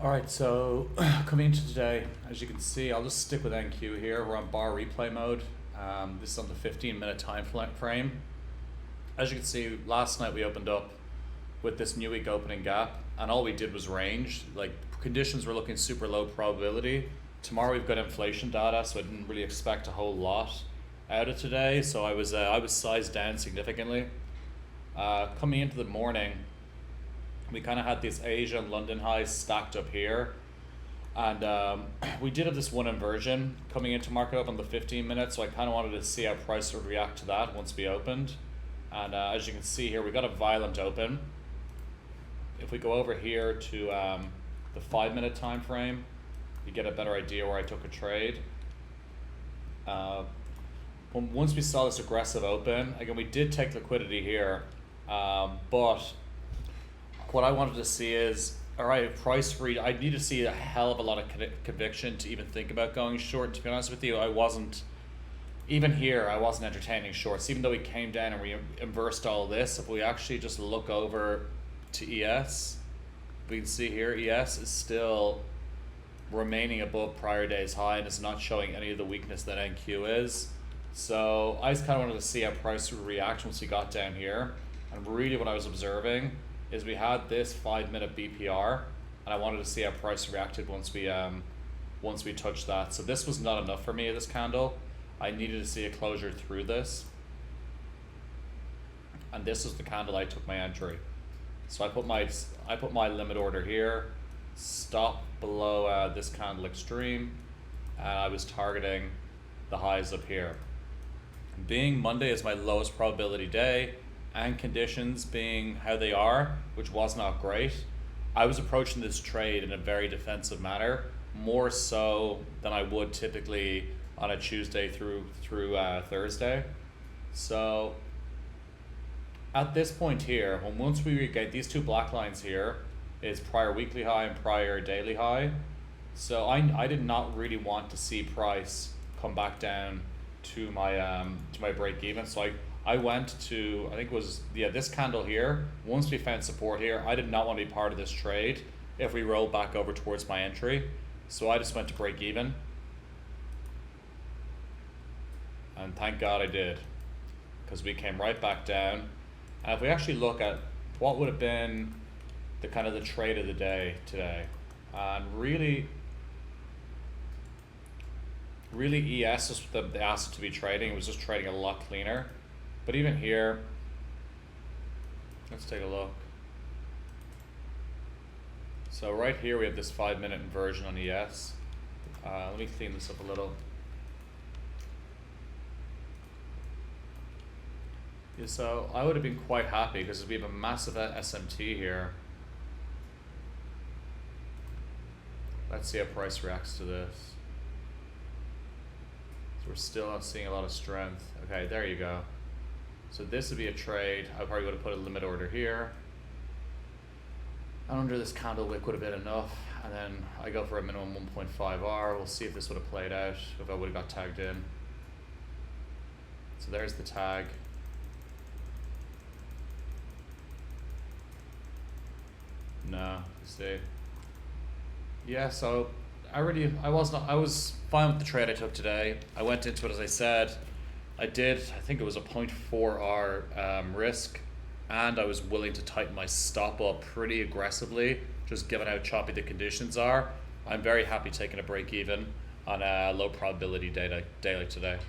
All right, so coming into today, as you can see, I'll just stick with NQ here. We're on bar replay mode. This is on the 15-minute frame. As you can see, last night we opened up with this new week opening gap, and all we did was range. Like, conditions were looking super low probability. Tomorrow we've got inflation data, so I didn't really expect a whole lot out of today. So I was sized down significantly. Coming into the morning, we kind of had this Asia and London highs stacked up here. And we did have this one inversion coming into market up on the 15 minutes, so I kind of wanted to see how price would react to that once we opened. And as you can see here, we got a violent open. If we go over here to the 5-minute time frame, you get a better idea where I took a trade. Once we saw this aggressive open, again, we did take liquidity here, but what I wanted to see is, all right, price read, I need to see a hell of a lot of conviction to even think about going short. To be honest with you, even here, I wasn't entertaining shorts, even though we came down and we inversed all this. If we actually just look over to ES, we can see here, ES is still remaining above prior day's high and is not showing any of the weakness that NQ is. So I just kind of wanted to see how price would react once we got down here. And really what I was observing is we had this 5-minute BPR, and I wanted to see how price reacted once we touched that. So this was not enough for me, this candle. I needed to see a closure through this, and this is the candle I took my entry. So I put my limit order here, stop below this candle extreme, and I was targeting the highs up here. Being Monday is my lowest probability day, and conditions being how they are, which was not great, I was approaching this trade in a very defensive manner, more so than I would typically on a Tuesday through Thursday. So at this point here, once we get these two black lines here, is prior weekly high and prior daily high. So I did not really want to see price come back down to my break even. So I went to, I think it was, this candle here. Once we found support here, I did not want to be part of this trade if we rolled back over towards my entry. So I just went to break even. And thank God I did, because we came right back down. And if we actually look at what would have been the kind of the trade of the day today, and really ES is the asset to be trading. It was just trading a lot cleaner. But even here, let's take a look. So right here we have this 5-minute inversion on ES. Let me clean this up a little. Yeah, so I would have been quite happy because we have a massive SMT here. Let's see how price reacts to this. So we're still not seeing a lot of strength. Okay, there you go. So this would be a trade. I probably would have put a limit order here. And under this candle wick would have been enough. And then I go for a minimum 1.5R. We'll see if this would have played out, if I would have got tagged in. So there's the tag. No, you see. Yeah, so I was fine with the trade I took today. I went into it, as I said. I think it was a 0.4R risk, and I was willing to tighten my stop up pretty aggressively, just given how choppy the conditions are. I'm very happy taking a break even on a low probability day like today.